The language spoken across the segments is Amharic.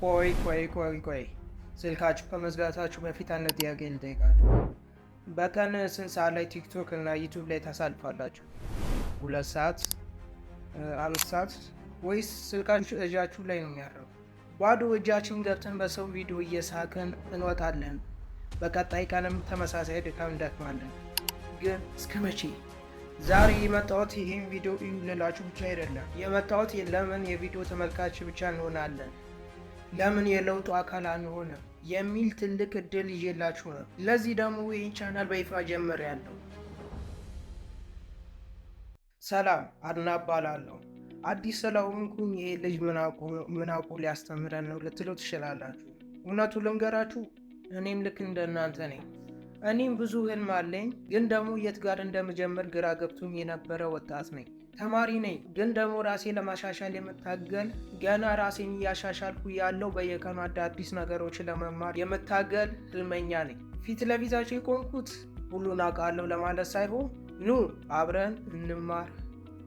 ቆይ ስልካችሁ ከመዝጋታችሁ በፊት አንድ ጥያቄ ልጠይቃችሁ። በቀን ስንት ሰዓት ላይ ቲክቶክ እና ዩቱብ ላይ ታሳልፋላችሁ? 2 ሰዓት፣ 5 ሰዓት ወይስ ስልካችሁ እጃችሁ ላይ ነው የሚያረው? ባዶ እጃችን ገብተን በሰው ቪዲዮ እየሳቅን እንወጣለን። በቀጣይ ቀንም ተመሳሳይ ድካም እንደክማለን። ግን እስከ መቼ? ዛሬ የመጣሁት ይህን ቪዲዮ እዩ ልላችሁ ብቻ አይደለም የመጣሁት። ለምን የቪዲዮ ተመልካች ብቻ እንሆናለን? ለምን የለውጡ አካል አንሆንም? የሚል ትልቅ እድል ይዤላችሁ ነው። ለዚህ ደግሞ ይህን ቻናል በይፋ ጀምሬያለሁ። ሰላም፣ አድና እባላለሁ። አዲስ ስለሆንኩኝ ይሄ ልጅ ምን አውቆ ሊያስተምረን ነው ልትሉ ትችላላችሁ። እውነቱ ልንገራችሁ፣ እኔም ልክ እንደናንተ ነኝ። እኔም ብዙ ህልም አለኝ፣ ግን ደግሞ የት ጋር እንደምጀምር ግራ ገብቶኝ የነበረ ወጣት ነኝ። ተማሪ ነኝ፣ ግን ደግሞ ራሴን ለማሻሻል የምታገል ገና ራሴን እያሻሻልኩ ያለው በየቀኑ አዳዲስ ነገሮችን ለመማር የምታገል ህልመኛ ነኝ። ፊት ለፊታቸው የቆምኩት ሁሉን አውቃለሁ ለማለት ሳይሆን ኑ አብረን እንማር፣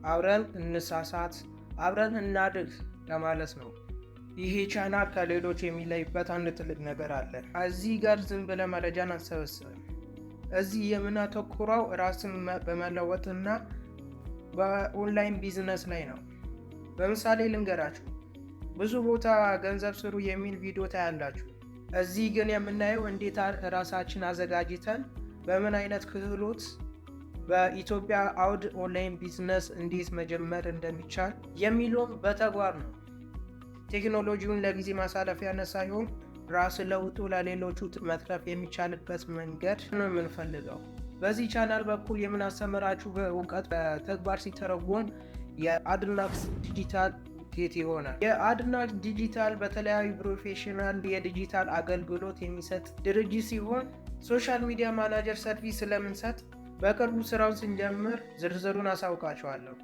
አብረን እንሳሳት፣ አብረን እናድግ ለማለት ነው። ይሄ ቻናል ከሌሎች የሚለይበት አንድ ትልቅ ነገር አለ። እዚህ ጋር ዝም ብለን መረጃን አንሰበስብም። እዚህ የምናተኩረው ራስን በመለወጥና በኦንላይን ቢዝነስ ላይ ነው። በምሳሌ ልንገራችሁ፣ ብዙ ቦታ ገንዘብ ስሩ የሚል ቪዲዮ ታያላችሁ። እዚህ ግን የምናየው እንዴት ራሳችን አዘጋጅተን በምን አይነት ክህሎት በኢትዮጵያ አውድ ኦንላይን ቢዝነስ እንዴት መጀመር እንደሚቻል የሚለውም በተግባር ነው። ቴክኖሎጂውን ለጊዜ ማሳለፊያነት ሳይሆን ራስ ለውጡ ለሌሎቹ መትረፍ የሚቻልበት መንገድ ነው የምንፈልገው። በዚህ ቻናል በኩል የምናስተምራችሁ በእውቀት በተግባር ሲተረጎም የአድናክስ ዲጂታል ውጤት ይሆናል። የአድናክስ ዲጂታል በተለያዩ ፕሮፌሽናል የዲጂታል አገልግሎት የሚሰጥ ድርጅት ሲሆን ሶሻል ሚዲያ ማናጀር ሰርቪስ ስለምንሰጥ በቅርቡ ስራውን ስንጀምር ዝርዝሩን አሳውቃችኋለሁ።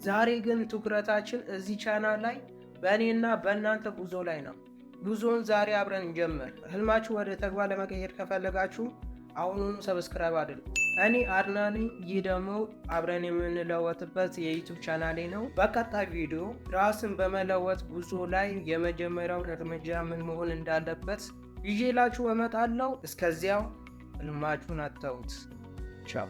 ዛሬ ግን ትኩረታችን እዚህ ቻናል ላይ በእኔና በእናንተ ጉዞ ላይ ነው። ጉዞውን ዛሬ አብረን እንጀምር። ህልማችሁ ወደ ተግባር ለመቀየር ከፈለጋችሁ አሁኑኑ ሰብስክራይብ አድርጉ። እኔ አድና ነኝ። ይህ ደግሞ አብረን የምንለወጥበት የዩቱብ ቻናሌ ነው። በቀጣይ ቪዲዮ ራስን በመለወጥ ጉዞ ላይ የመጀመሪያውን እርምጃ ምን መሆን እንዳለበት ይዤላችሁ እመጣለሁ። እስከዚያው ህልማችሁን አትተዉት። ቻው።